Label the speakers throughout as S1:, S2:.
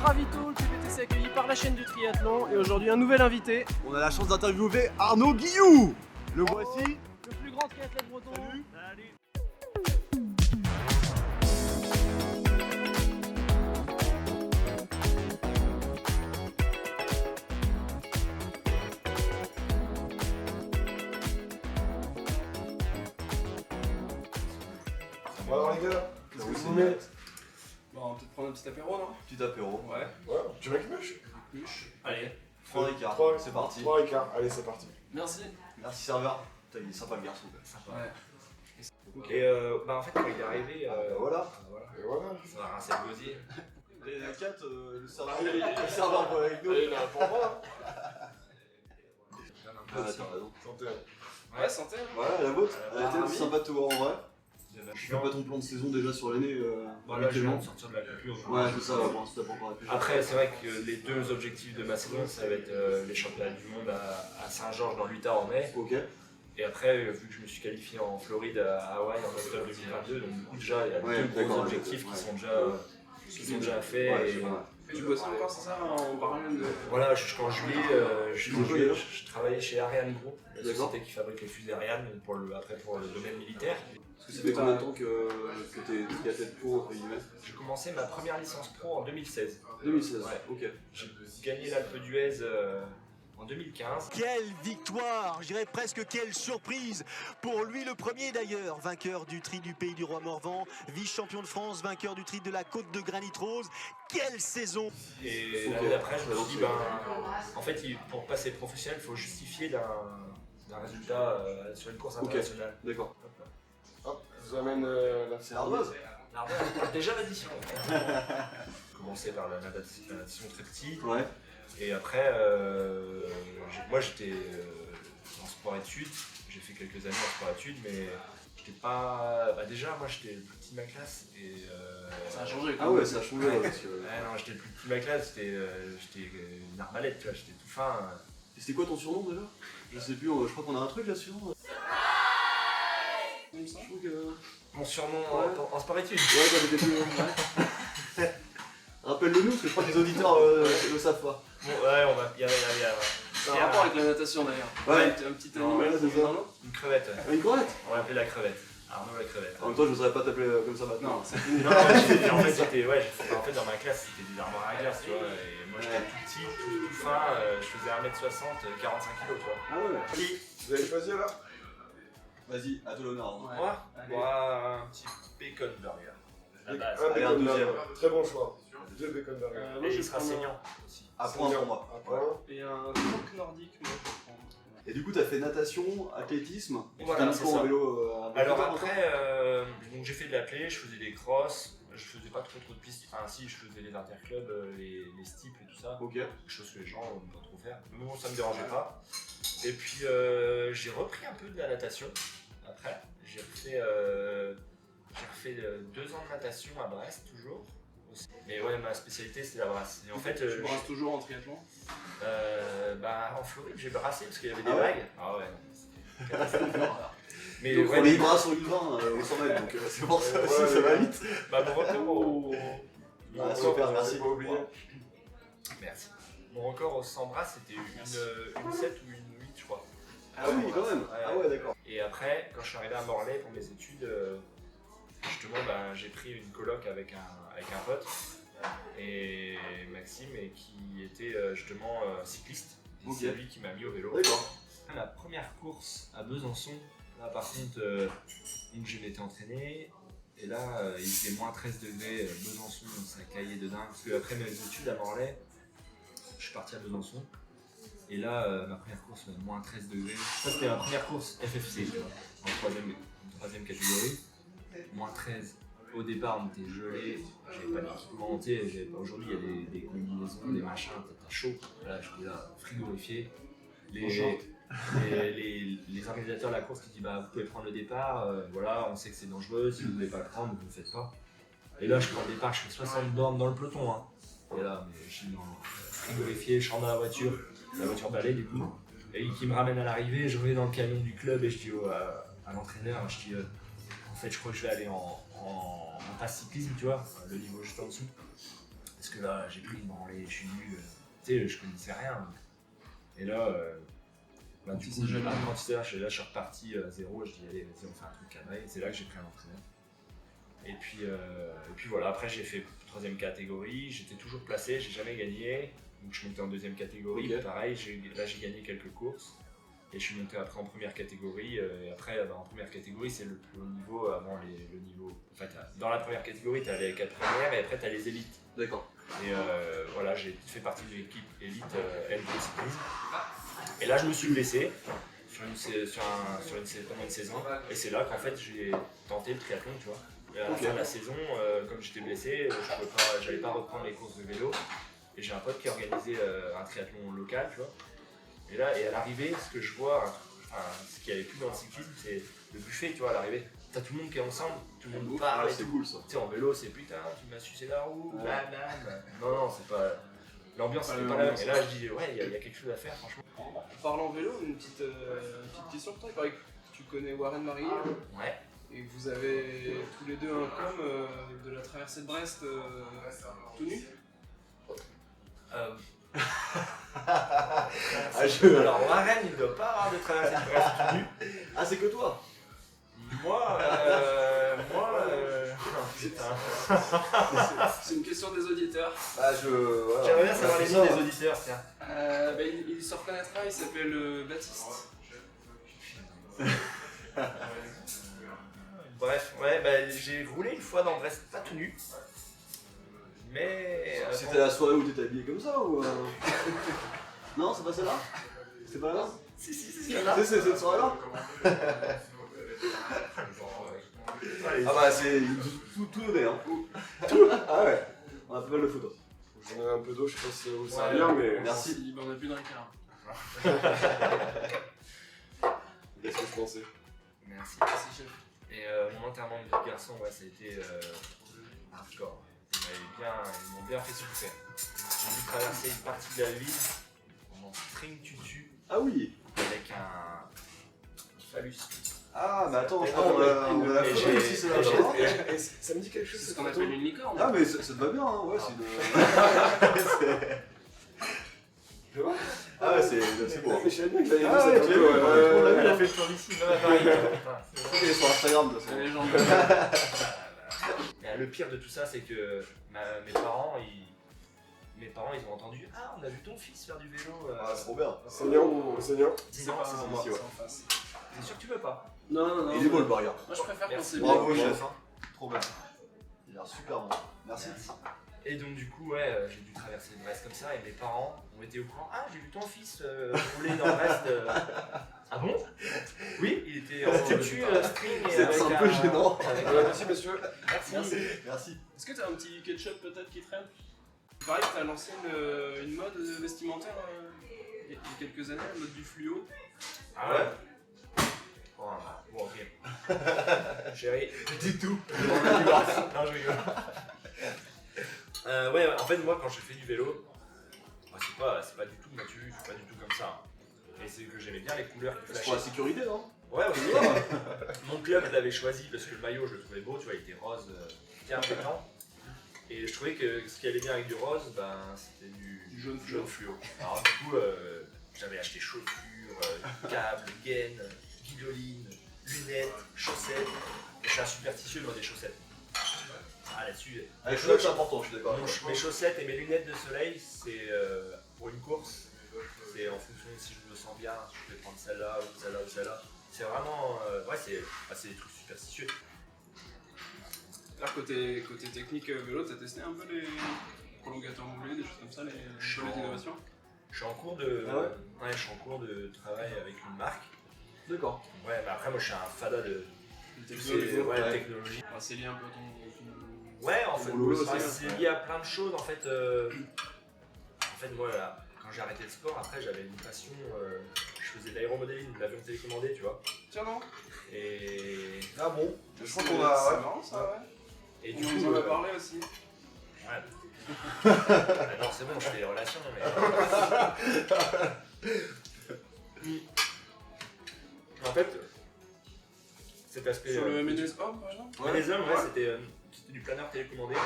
S1: Ravito, le PPTC accueilli par la chaîne du triathlon et aujourd'hui un nouvel invité.
S2: On a la chance d'interviewer Arnaud Guillou. Le voici.
S1: Le plus grand triathlète breton.
S2: Salut.
S3: Bon alors les gars, qu'est-ce que vous mettez?
S4: Bon, on va peut-être prendre un petit apéro, non?
S2: Petit apéro.
S4: Ouais.
S3: Ouais, tu veux que
S4: Allez.
S2: 3 écarts.
S3: Trois.
S2: C'est parti.
S3: 3 écarts, allez c'est parti.
S4: Merci.
S2: Merci serveur. Putain, il est sympa le garçon.
S4: Sympa. Ouais.
S2: Ok.
S4: Et bah en fait, quand il est arrivé,
S2: Voilà.
S3: Et voilà.
S4: ça va rincer le gosier.
S2: Et la 4, le serveur pour avec nous.
S3: Et là pour moi.
S2: Ah, t'as raison.
S3: Santé.
S4: Ouais, santé.
S2: Voilà, la vôtre. Elle était
S4: Ravi.
S2: sympa de te voir en vrai.
S4: Je
S2: Je fais pas ton plan de saison déjà sur l'année.
S4: Bon, là, je viens
S2: habituellement.
S4: de sortir de la coupure.
S2: Ouais, c'est ça, bon, c'était pas encore réfléchi.
S4: Après, c'est vrai que les deux objectifs de ma saison, ça va être les championnats du monde à Saint-Georges dans l'Utah en mai.
S2: Ok.
S4: Et après, vu que je me suis qualifié en Floride à Hawaï en octobre 2022, donc du coup, déjà, il y a
S2: Ouais,
S4: deux gros
S2: d'accord,
S4: objectifs
S2: ouais.
S4: qui sont déjà faits.
S2: Ouais,
S4: et
S2: c'est vrai.
S5: Tu bosses encore, c'est ça, en parallèle de...
S4: voilà, jusqu'en juillet, je travaillais chez Ariane Group, la
S2: D'accord.
S4: société qui fabrique les fusées Ariane pour le domaine militaire.
S2: Parce que ça fait combien de temps que t'es triathlète pro entre guillemets?
S4: J'ai commencé ma première licence pro en 2016.
S2: 2016.
S4: Ouais.
S2: Ok.
S4: J'ai gagné l'Alpe d'Huez en 2015.
S6: Quelle victoire, je dirais presque quelle surprise pour lui, le premier d'ailleurs, vainqueur du tri du Pays du Roi Morvan, vice-champion de France, vainqueur du tri de la Côte de Granit Rose. Quelle saison!
S4: Et
S2: Ok.
S4: l'année d'après, je me suis dit, en fait, pour passer professionnel, il faut justifier d'un résultat sur une course
S2: Ok.
S4: internationale.
S2: D'accord.
S3: Hop, je vous amène la...
S2: C'est l'ardoise.
S4: Déjà l'addition. J'ai commencé par la natation très petit.
S2: Ouais.
S4: Et après, moi j'étais en sport-études, j'ai fait quelques années en sport-études, mais j'étais pas. Bah déjà, moi j'étais le plus petit de ma classe et.
S5: Ça a changé.
S2: Ah ouais, ça a changé.
S4: Ouais.
S2: Parce que...
S4: Non, j'étais le plus petit de ma classe, j'étais une arbalète, tu vois, j'étais tout fin.
S2: Et c'était quoi ton surnom déjà? Je sais plus, je crois qu'on a un truc là-dessus. Je trouve que...
S4: Mon surnom
S2: Ouais.
S4: en sport-études.
S2: Ouais, quand j'étais plus. Ouais. Rappelle-le nous, parce que je crois que les auditeurs le savent pas.
S4: Bon, ouais, on va y aller.
S5: C'est un rapport avec la natation d'ailleurs.
S2: Ouais.
S5: Un petit
S4: Non,
S5: animal
S2: ouais, c'est ça.
S5: dans l'eau.
S4: Une crevette.
S2: Une crevette.
S4: On l'appelait la crevette. Arnaud la crevette.
S2: En même temps, je n'oserais pas t'appeler comme ça maintenant.
S5: Non, c'est fini.
S4: Non, en fait, en fait, dans ma classe, c'était des armoires à glace, tu vois. Et moi, j'étais tout petit, tout fin, je faisais 1m60, 45 kg, tu vois.
S2: Ah ouais.
S3: Vous avez choisi là?
S2: Vas-y, à toi l'honneur. Arnaud.
S5: Ouais.
S4: Moi,
S5: Allez.
S4: un petit bacon burger. La base.
S3: Un
S2: Allez, un
S3: bacon
S2: deuxième.
S3: burger. Très bon choix. 2 bacon burgers.
S5: Moi,
S4: Et
S5: je
S4: il sera
S5: prends
S4: saignant aussi.
S2: À point pour moi.
S3: Un point.
S5: Et un croque nordique, moi je prends.
S2: Et du coup, t'as fait natation, athlétisme. Et
S4: Voilà,
S2: tu
S4: c'est
S2: t'es mis
S4: ça.
S2: en vélo. En vélo
S4: Alors
S2: encore
S4: après, donc j'ai fait de l'athlé, je faisais des crosses, je faisais pas trop de pistes. Enfin, si, je faisais les interclubs, les steeps et tout ça.
S2: Ok.
S4: Chose que les gens n'aiment pas trop faire. Mais bon, ça me dérangeait pas. Et puis j'ai repris un peu de la natation après. J'ai refait 2 ans de natation à Brest toujours. Aussi. Mais ouais, ma spécialité c'est la brasse. Et en fait,
S5: Tu brasses toujours en triathlon?
S4: en Floride j'ai brassé parce qu'il y avait des
S2: Ah ouais
S4: vagues. Ah ouais, c'était catastrophique. Mais
S2: Donc
S4: ouais,
S2: on est bras sur une 20 au 100 mètres, donc c'est pour ça aussi,
S3: Ouais,
S2: ça va
S3: ouais.
S2: vite.
S4: bah, mon record
S2: Ah, super, merci.
S3: Pas oublié.
S4: Merci. Mon record au 100 bras c'était une 7 ou une 8 je crois.
S2: Ah oui, quand même. Ah ouais, d'accord.
S4: Et après, quand je suis arrivé à Morlaix pour mes études, justement, j'ai pris une coloc avec un pote, et Maxime, et qui était justement cycliste. Et
S2: Ok.
S4: c'est lui qui m'a mis au vélo.
S2: D'accord.
S4: La première course à Besançon, là par contre, donc je m'étais entraîné, et là il faisait moins 13 degrés, Besançon, ça caillait de dingue. Parce que après mes études à Morlaix, je suis parti à Besançon. Et là, ma première course, moins 13 degrés. Ça, c'était ma première course FFC, tu vois, en troisième catégorie. Moins 13. Au départ, on était gelé, j'avais pas d'équipement. Aujourd'hui, il y a des combinaisons, des machins, t'as chaud. Là, j'étais là, frigorifié. Les organisateurs de la course qui disent vous pouvez prendre le départ, voilà, on sait que c'est dangereux, si vous ne voulez pas le prendre, vous ne le faites pas. Et là, je prends le départ, je fais 60 bornes dans le peloton. Hein. Et là, mais je suis frigorifié, je rentre dans la voiture balai du coup, et qui me ramène à l'arrivée, je reviens dans le camion du club et je dis à l'entraîneur, je dis en fait je crois que je vais aller en passe cyclisme, tu vois, le niveau juste en dessous. Parce que là, j'ai pris une branlée, je suis nul. Tu sais, je connaissais rien. Et là, bah, du coup, l'apprentissage, là, je suis reparti à zéro. Je dis, allez, vas-y, on fait un truc cadré. Et c'est là que j'ai pris un entraîneur. Et puis voilà, après, j'ai fait 3ème catégorie. J'étais toujours placé, j'ai jamais gagné. Donc, je montais en 2ème catégorie.
S2: Ok.
S4: Pareil, là, j'ai gagné quelques courses. Et je suis monté après en 1ère catégorie. Et après, en 1ère catégorie, c'est le plus haut niveau avant le niveau. En fait, dans la 1ère catégorie, tu as les 4 premières et après, tu as les élites.
S2: D'accord.
S4: Et voilà, j'ai fait partie de l'équipe élite LV Cyclisme. Et là, je me suis blessé pendant une saison. Et c'est là qu'en fait, j'ai tenté le triathlon, tu vois. Et à la fin de la saison, comme j'étais blessé, je n'allais pas reprendre les courses de vélo. Et j'ai un pote qui a organisé un triathlon local, tu vois. Et là, et à l'arrivée, ce que je vois, ce qu'il n'y avait plus dans le cyclisme, c'est le buffet, tu vois, à l'arrivée. T'as tout le monde qui est ensemble, tout le monde parle et
S2: c'est
S4: tout.
S2: cool ça.
S4: Tu sais, en vélo, c'est putain, tu m'as sucé la roue, blablabla. Non, c'est pas. L'ambiance,
S5: Pas
S4: c'est
S5: le
S4: pas la même.
S5: ambiance.
S4: Et là, je dis, ouais, il y a quelque chose à faire, franchement.
S5: En parlant vélo, une petite question pour toi. Il paraît que tu connais Warren Marillier
S4: Ouais.
S5: et que vous avez tous les deux un com de la traversée de Brest tout nu.
S4: Alors, Warren, il ne doit pas avoir de traversée de Brest tout nu.
S2: Ah, c'est que toi.
S4: Moi, non, putain.
S5: C'est une question des auditeurs.
S2: Ah, voilà.
S4: J'aimerais bien savoir les
S2: C'est
S4: noms
S2: ça.
S4: des auditeurs, tiens.
S5: Il se reconnaîtra, il s'appelle Baptiste.
S4: Bref, ouais, bah, j'ai roulé une fois dans Brest, pas tout nu. Mais.
S2: C'était la soirée où t'étais habillé comme ça ou Non, c'est pas celle-là. C'est pas là.
S4: Si, c'est celle-là.
S2: C'est cette soirée-là. Ah bah c'est tout donné hein. Tout. Ah ouais. On a pas mal de photos.
S3: J'en ai un peu d'eau, je sais pas si ça vous
S5: Ouais,
S3: servir, mais.
S2: Merci.
S5: On a plus d'un quart.
S3: Qu'est-ce que je pensais?
S4: Merci.
S5: Merci, chef.
S4: Et mon enterrement de vie de garçon, ouais, ça a été hardcore. Ils m'ont bien fait souffrir. J'ai dû traverser une partie de la ville en string tutu
S2: Ah oui.
S4: avec un phallus.
S2: Ah mais attends, je
S3: Ah,
S2: crois qu'on a la
S4: et
S2: photo
S4: j'ai-
S2: aussi c'est là.
S4: et j'ai-
S2: non
S3: Et ça me dit quelque chose
S5: C'est ce
S3: cette
S5: qu'on
S3: photo.
S5: appelle une licorne.
S2: Ah mais ça te va bien hein, ouais c'est Ah ouais c'est beau.
S3: Ah, mais je savais bien que t'avais vu
S2: Ah ouais,
S3: cette
S2: tu
S3: photo.
S2: l'as vu,
S3: ouais.
S2: on l'a vu.
S4: Elle a fait le tour d'ici, même à Paris.
S2: Il est sur Instagram de toute
S5: C'est
S2: façon.
S5: les gens
S4: Le pire de tout ça, c'est que mes parents, ils ont entendu « Ah, on a vu ton fils faire du vélo.
S2: Ah c'est trop bien.
S3: Seigneur, Seigneur.
S4: Non,
S5: C'est pas
S2: c'est
S5: moi,
S2: ici, ouais.
S5: c'est en face.
S4: c'est sûr que tu veux pas.
S5: Non.
S2: Il est beau le burger.
S5: Moi je préfère quand
S4: Merci.
S5: c'est
S2: Bravo
S5: bien.
S2: chef. Trop bien. Il a l'air super bon. Merci.
S4: Et donc du coup, ouais, j'ai dû traverser Brest comme ça et mes parents ont été au courant. Ah, j'ai vu ton fils rouler dans Brest. Ah bon? Oui, il était en tutu, string et
S2: C'est
S4: avec
S2: un peu gênant.
S4: avec
S3: Merci, monsieur.
S4: Merci.
S2: Merci.
S5: Est-ce que t'as un petit ketchup peut-être qui traîne? Il paraît que t'as lancé une mode vestimentaire il y a quelques années, la mode du fluo.
S4: Ah ouais? Bon, ok. Chérie.
S2: Dis tout.
S4: Non, je rigole. Ouais, en fait, moi, quand je fais du vélo, c'est pas du tout nature, c'est pas du tout comme ça. Et c'est que j'aimais bien les couleurs qui
S2: C'est pour la
S4: flashaient.
S2: sécurité non?
S4: Ouais, oui. Mon club, je l'avais choisi parce que le maillot, je le trouvais beau, tu vois, il était rose, bien pétant. Et je trouvais que ce qui allait bien avec du rose, ben, c'était du
S5: jaune
S4: fluo. Alors du coup, j'avais acheté chaussures, câbles, gaines, guidolines, lunettes, chaussettes. Et je suis un superstitieux moi des chaussettes. Ah là-dessus,
S2: Les choses c'est important, je suis d'accord.
S4: mes chaussettes et mes lunettes de soleil, c'est pour une course. C'est en fonction de si je me sens bien, si je vais prendre celle-là ou celle-là ou celle-là. C'est vraiment, ouais, c'est des trucs superstitieux.
S5: Alors côté technique vélo, t'as testé un peu les prolongateurs moulés, des choses comme ça, les nouvelles innovations?
S4: Je suis en cours de,
S2: Ah ouais
S4: je suis en cours de travail avec une marque.
S2: D'accord.
S4: Ouais, mais après moi je suis un fada de
S5: Technologie.
S2: Ouais.
S4: technologie.
S5: Enfin, c'est lié un peu à ton...
S4: Ouais, en fait,
S2: Ton boulot
S4: c'est
S2: aussi,
S4: c'est lié à plein de choses. En fait, moi, là, quand j'ai arrêté le sport, après j'avais une passion. Je faisais de l'aéromodeling, de l'avion télécommandé, tu vois.
S5: Tiens non.
S4: Et
S2: Ah bon? Je crois qu'on
S5: C'est
S2: a.
S5: marrant ça, ouais.
S4: Et
S5: On
S4: du
S5: nous
S4: coup,
S5: en a parlé aussi.
S4: ouais. Ah non, c'est bon, je fais des relations, mais. En fait, cet aspect.
S5: Sur le Menez Home par exemple.
S4: Les hommes, ouais, c'était du planeur télécommandé. En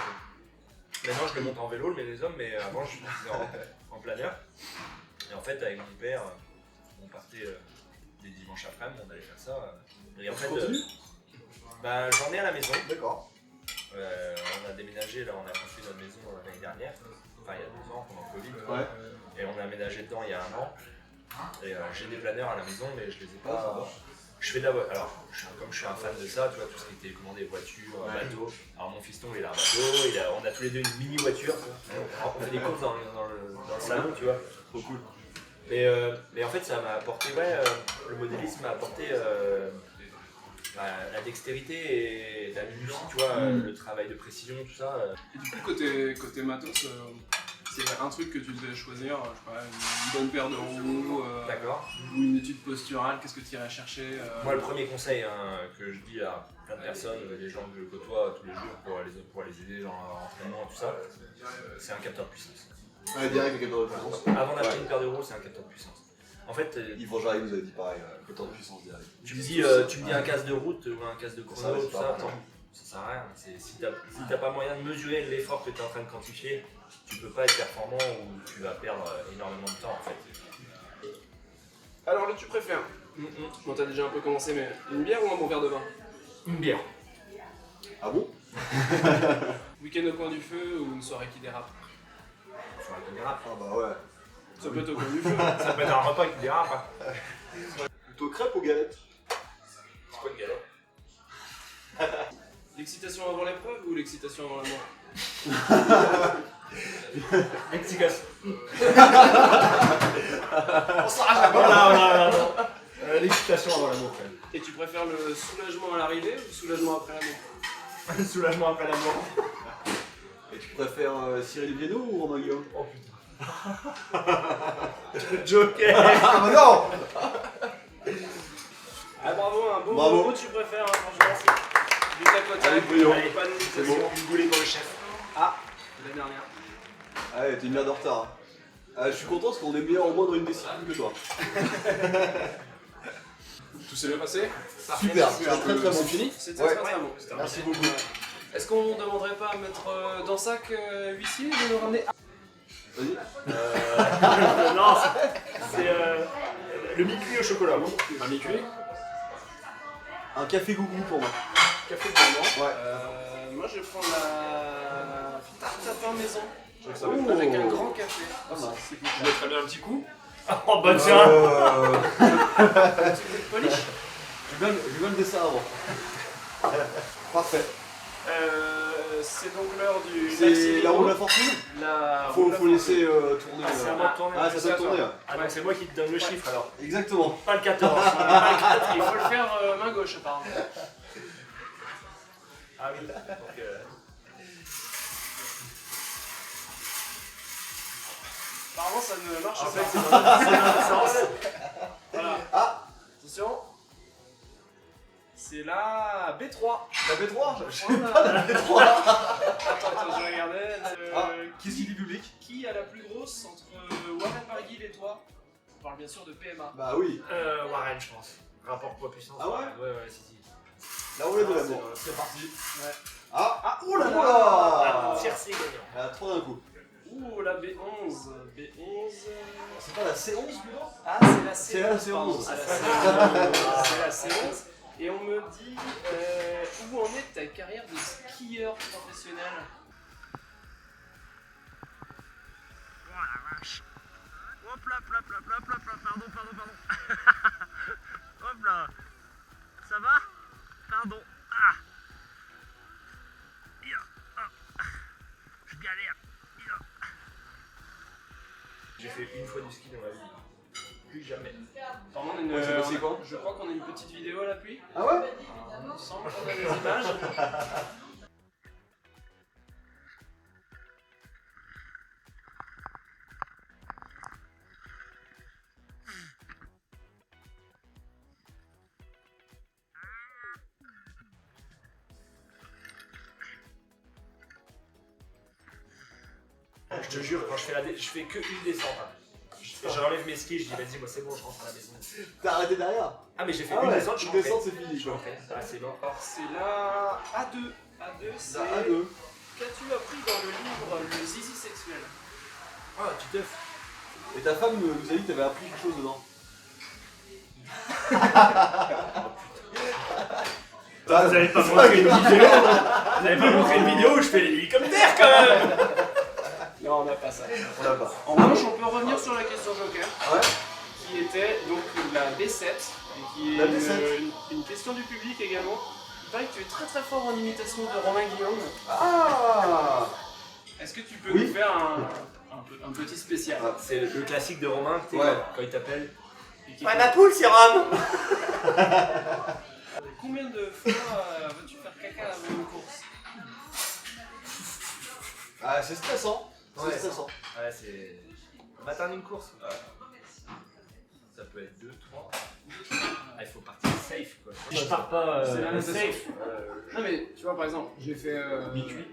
S4: fait. Maintenant, je le monte en vélo, mais les hommes, mais avant, je le faisais en planeur. Et en fait, avec mon père, on partait des dimanches après-midi, on allait faire ça. Et en fait, bah, j'en ai à la maison.
S2: D'accord.
S4: On a déménagé, là, on a construit notre maison l'année dernière, enfin il y a 2 ans pendant le Covid.
S2: Ouais.
S4: Et on a aménagé dedans il y a 1 an. Et j'ai des planeurs à la maison, mais je les ai pas. Je fais de la voiture. Alors, comme je suis un fan de ça, tu vois, tout ce qui était commandé, voiture, bateau. Alors, mon fiston, il a un bateau, on a tous les deux une mini voiture. On fait des courses dans le salon, tu vois.
S2: Trop cool.
S4: Mais en fait, ça m'a apporté, le modélisme m'a apporté la dextérité et la minutie, tu vois, le travail de précision, tout ça.
S5: Et du coup, côté matos, c'est un truc que tu devais choisir, je sais pas, une bonne paire de roues,
S4: D'accord.
S5: ou une étude posturale, qu'est-ce que tu irais chercher
S4: Moi, le premier conseil que je dis à plein de personnes, les gens que je côtoie tous les jours pour les aider dans leur entraînement et tout ça, c'est un capteur de puissance.
S2: Ouais, direct le capteur de puissance.
S4: Avant d'acheter une paire de roues, c'est un capteur de puissance. En fait,
S2: Yves Jarry nous a dit pareil, capteur de puissance direct.
S4: tu me dis un casque de route ou un casque de chrono, tout ça, non, ça sert à rien. Si t'as pas moyen de mesurer l'effort que tu es en train de quantifier, tu peux pas être performant ou tu vas perdre énormément de temps en fait.
S5: Alors, là, tu préfères Bon, t'as déjà un peu commencé, mais une bière ou un bon verre de vin?
S4: Une bière.
S2: Ah bon?
S5: Week-end au coin du feu ou une soirée qui dérape?
S4: Sur un qui dérape.
S2: Ah bah ouais.
S5: Ça peut être au coin du feu.
S4: Ça peut être un repas qui dérape. Hein.
S2: Plutôt crêpes ou galettes?
S4: C'est quoi une galette?
S5: L'excitation avant l'épreuve ou l'excitation avant la mort?
S4: Explication.
S2: On s'arrache la
S4: Non. L'excitation avant l'amour quand même.
S5: Et tu préfères le soulagement à l'arrivée ou le soulagement après l'amour?
S4: Soulagement après l'amour.
S2: Et tu préfères Cyril Viennot ou Romain Guillaume?
S4: Oh putain. Joker.
S2: Ah bah non!
S5: Ah bravo, un beau
S2: Bravo.
S5: beau tu préfères, hein, franchement, c'est du tac au tac.
S2: Allez, brouillon.
S5: Allez, pas de
S2: C'est bon.
S4: Une boulée pour le chef.
S5: Ah, la dernière.
S2: Ah ouais, t'es une merde en retard. Hein. Ah, je suis content parce qu'on est meilleur au moins dans une discipline que toi.
S5: Tout s'est bien passé?
S2: Super, c'était très très bon.
S5: C'est fini? C'était
S2: Ouais.
S5: très bon.
S2: Merci beaucoup.
S5: Est-ce qu'on ne demanderait pas à mettre dans sac huissier et de le ramener?
S2: Vas-y.
S4: Non, c'est le mi-cuit au chocolat.
S5: Un mi-cuit?
S2: Un café gougou pour moi.
S5: Café de
S2: Ouais.
S5: moi je vais prendre la tarte à pain maison.
S2: Ça
S5: Ouh, avec un grand café.
S2: Pas mal.
S5: Je mettrais bien un petit coup.
S4: Oh bah tiens.
S5: Un petit coup de polish.
S2: Je vais bien le dessin avant. Parfait.
S5: C'est donc l'heure du.
S2: C'est la roue de la fortune? Faut laisser tourner.
S4: Ah, c'est à moi de tourner.
S2: Ah, ça doit tourner. Ouais.
S4: Ah donc c'est moi qui te donne le chiffre alors.
S2: Exactement.
S4: Pas le 14.
S5: Il faut le faire main gauche apparemment.
S4: Ah oui. Donc,
S5: Apparemment ça ne marche
S4: en
S5: pas.
S4: fait c'est dans le sens.
S5: Voilà.
S2: Ah,
S5: Attention. C'est la B3.
S2: la B3.
S5: Voilà.
S2: La B3.
S5: Attends, je vais regarder.
S2: Ah, qu'est-ce qu'il dit public?
S5: Qui a la plus grosse entre Warren Barguil et toi? On parle bien sûr de PMA.
S2: Bah oui.
S4: Warren je pense. Rapport poids-puissance.
S2: Ah ouais?
S4: Ouais, si.
S2: La roulette de
S5: Ah,
S2: l'amour.
S5: c'est
S2: parti.
S5: Ouais.
S2: Ah, oh là
S4: Ah,
S2: là.
S4: tiercé gagnant.
S2: Elle a trop d'un coup.
S5: Ouh, la B11. B11.
S2: C'est pas la C11 plutôt?
S5: Ah, c'est la C11.
S2: C'est la C11.
S5: pardon, c'est la C11. C'est la C11. Et on me dit où en est ta carrière de skieur professionnel?
S7: Oh la vache. Hop là, pardon. Hop là. Ça va? Pardon. Ah. Je galère.
S4: J'ai fait une fois du ski dans ma vie. Plus jamais.
S5: Pardon, on a une,
S2: Ouais, c'est passé quoi?
S5: je crois qu'on a une petite vidéo à l'appui.
S2: Ah ouais?
S5: Il me semble qu'on a des images.
S4: Je te jure, quand je fais que une descente. Hein. J'enlève mes skis, je dis vas-y, moi c'est bon, je rentre à la maison.
S2: T'as arrêté derrière?
S4: Ah mais j'ai fait
S2: Ah
S4: une
S2: ouais,
S4: descente, je suis
S2: une descente
S4: rentré.
S2: c'est fini quoi.
S4: Ah c'est bon.
S5: Alors c'est la A2. A2 c'est.
S2: La A2.
S5: Qu'as-tu appris dans le livre Le Zizi sexuel?
S2: Ah, tu t'es. Et ta femme nous a dit que t'avais appris quelque chose dedans.
S4: Vous avez pas montré une vidéo Vous avez pas montré une vidéo où je fais l'hélicoptère quand même.
S5: Non, on n'a pas ça.
S2: On l'a pas.
S5: En revanche, on peut revenir sur la question Joker,
S2: Ouais.
S5: qui était donc la B7, et qui est
S2: La B7.
S5: une question du public également. Il paraît que tu es très très fort en imitation de Romain Guillaume.
S2: Ah.
S5: Est-ce que tu peux
S2: Oui.
S5: nous faire un petit spécial?
S2: Ah.
S4: C'est le classique de Romain, tu sais,
S2: Ouais.
S4: quand il t'appelle.
S5: Et qui-
S4: la poule, c'est Rome.
S5: Combien de fois veux-tu faire caca avant une course?
S2: Ah, c'est stressant.
S4: Ouais.
S2: C'est stressant.
S4: Ouais, c'est. Le matin d'une course. Ça peut être 2, 3. Ah, il faut partir safe quoi.
S5: Je pars pas
S4: C'est
S5: la
S4: safe.
S5: Non mais tu vois par exemple, j'ai fait
S4: Mi-cuit.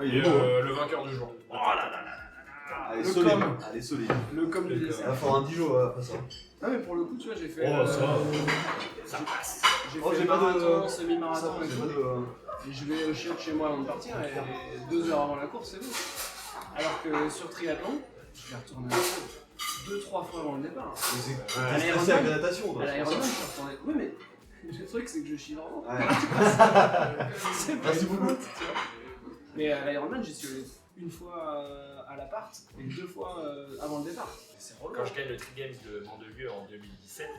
S2: Il est beau. hein.
S5: le vainqueur du jour.
S4: Oh là là là.
S2: Elle est
S5: le
S2: solide.
S5: com.
S2: Elle est solide.
S5: Le com du
S4: Le
S5: dessert.
S2: Il va falloir un 10 jours après ça.
S5: Non mais pour le coup tu vois j'ai fait
S4: Ça passe.
S5: j'ai
S2: Oh,
S5: fait
S2: j'ai pas de-
S5: marathon,
S2: Ça,
S5: semi-marathon et
S2: j'ai
S5: tout.
S2: pas de.
S5: Et je vais chiotter chez moi avant de partir et 2 heures avant la course c'est bon. Alors que sur triathlon, je vais retourner 2-3 fois avant le départ.
S2: T'es stressé avec la natation, toi.
S5: À l'Ironman je suis retourné. Oui mais le truc c'est que je chie vraiment.
S2: Ouais.
S5: C'est pas
S2: Merci
S5: une
S2: beaucoup.
S5: faute, tu vois. Mais à l'Ironman j'y suis allé une fois à l'appart et 2 fois avant le départ. C'est relou.
S4: Quand je gagne le Tri Games de Mandelieu en 2017,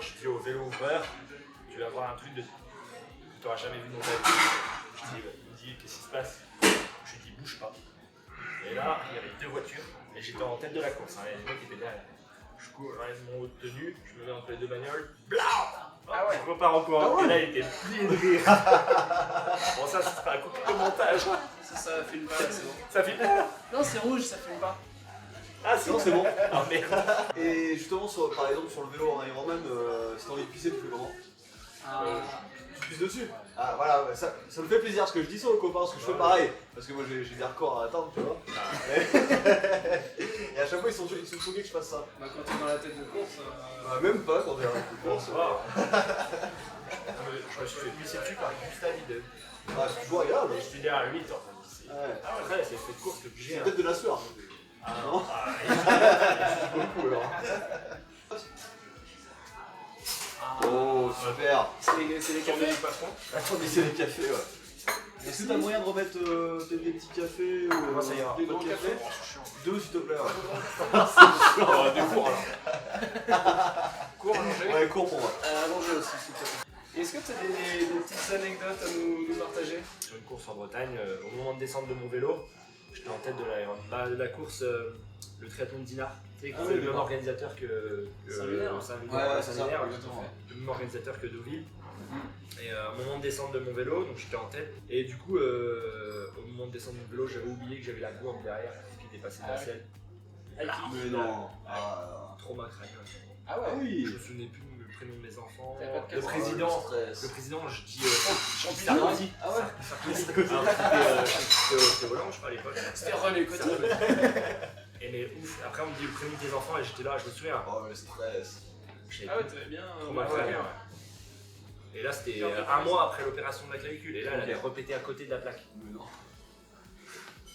S4: je dis au vélo ouvreur, tu vas voir un truc que tu n'auras jamais vu dans ta vie. Il me dit, qu'est-ce qui se passe? Je lui dis, bouge pas. Et là, il y avait 2 voitures et j'étais en tête de la course. Hein, les mecs étaient derrière. Je j'enlève mon haut de tenue, je me mets entre les 2 bagnoles, blam!
S5: Ah ouais.
S4: Je repars en courant. Et là, il était plié de rire. Bon, ça sera un coup de montage.
S5: Ça filme pas, c'est bon.
S4: Ça filme pas?
S5: Non, c'est rouge, ça filme pas.
S4: Ah,
S2: Non, c'est bon.
S4: Ah merde.
S2: Et justement, par exemple, sur le vélo en Ironman, si t'as envie de pisser, tu fais comment? Tu pisses dessus. Ah voilà, ouais, ça me fait plaisir parce que je dis ça aux copains, parce que je fais pareil. Parce que moi j'ai des records à atteindre, tu vois. Et à chaque fois ils sont choqués que je fasse ça.
S5: Bah, quand t'es dans la tête de course.
S2: Bah, même pas quand t'es un peu de course.
S4: Je me suis fait pisser dessus par Gustave Hidden.
S2: Ah, c'est toujours agréable.
S4: Je suis derrière lui, en train de pisser.
S2: Ouais.
S4: Après, c'est fait de course que j'ai.
S2: C'est peut-être de la sueur.
S4: Ah
S2: non. Beaucoup alors. Oh super.
S5: C'est les cafés.
S2: Attendez, c'est les cafés, ouais. Est-ce que t'as moyen de remettre peut-être des petits cafés ou
S4: Moi, ça ira.
S2: des grands cafés? 2 s'il te plaît. Ouais.
S4: Des cours alors.
S5: Cours à manger.
S2: Ouais, cours pour moi.
S5: À manger aussi, s'il te plaît. Est-ce que tu as des petites anecdotes à nous partager?
S4: Sur une course en Bretagne, au moment de descendre de mon vélo, j'étais en tête de la course, le triathlon de Dinard. Tu sais,
S2: Ah
S4: c'est
S2: oui,
S4: le même
S2: d'accord.
S4: organisateur que
S5: Saint-Lunaire.
S2: Ouais, c'est ça,
S4: Saint-Lunaire,
S2: exactement.
S4: le même organisateur que Deauville. Et au moment de descendre de mon vélo, donc j'étais en tête. Et du coup, au moment de descendre de mon vélo, j'avais oublié que j'avais la gourde derrière qui était passée de la
S5: Ah ouais.
S4: selle.
S2: Mais non. Ah,
S4: Trauma crânien.
S5: Ah ouais.
S2: oui.
S4: Je me souvenais plus du prénom de mes enfants.
S5: T'avais pas de
S4: Le
S5: casque.
S4: président, je dis
S5: Champignon.
S4: Sarkozy.
S5: Ah ouais.
S4: C'était Hollande, je crois, à l'époque.
S5: C'était René Coty.
S4: Et mais ouf, après on me dit le prénom de tes enfants et j'étais là, je me souviens.
S2: Oh le stress.
S4: J'avais
S5: Ah ouais, t'avais bien.
S4: trauma crânien, ouais. Et là c'était un mois après l'opération de la clavicule. Et là elle avait repété à côté de la plaque.
S2: Mais non.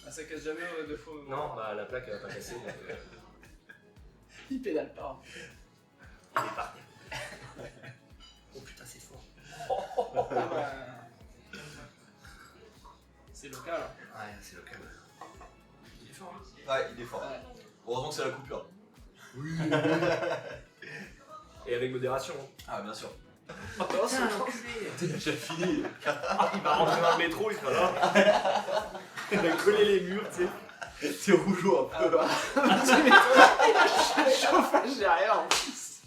S5: Ah, ça casse jamais deux fois.
S4: Non, bah la plaque elle va pas casser. Donc,
S5: Il pédale pas.
S4: il est parti. Oh putain, c'est fort.
S5: Ah bah. C'est local.
S4: Ouais, c'est local. Il est fort, hein.
S2: Ouais, il est fort.
S5: Ouais.
S2: Heureusement que c'est la coupure.
S4: Et avec modération. Hein.
S2: Ah bien sûr.
S4: Oh, c'est l'enculé.
S2: T'es déjà fini.
S4: Il va rentrer dans le métro, il sera là. Il va coller les murs, tu sais.
S2: C'est rougeau un peu.
S5: Chauffage derrière en plus.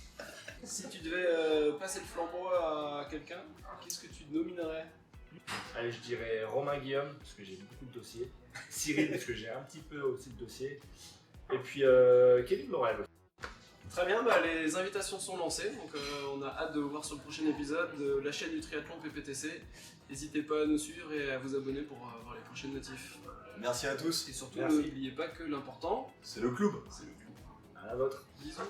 S5: Si tu devais passer le flambeau à quelqu'un, qu'est-ce que tu nominerais?
S4: Allez, je dirais Romain Guillaume, parce que j'ai beaucoup de dossiers. Cyril, parce que j'ai un petit peu aussi de dossiers. Et puis Kevin Morel.
S5: Très bien, bah, les invitations sont lancées, donc on a hâte de vous voir sur le prochain épisode de la chaîne du triathlon PPTC. N'hésitez pas à nous suivre et à vous abonner pour voir les prochaines notifs.
S2: Merci à tous.
S5: Et surtout,
S4: Merci.
S5: n'oubliez pas que l'important,
S2: C'est le club.
S5: c'est le club.
S4: À la vôtre.
S5: Bisous.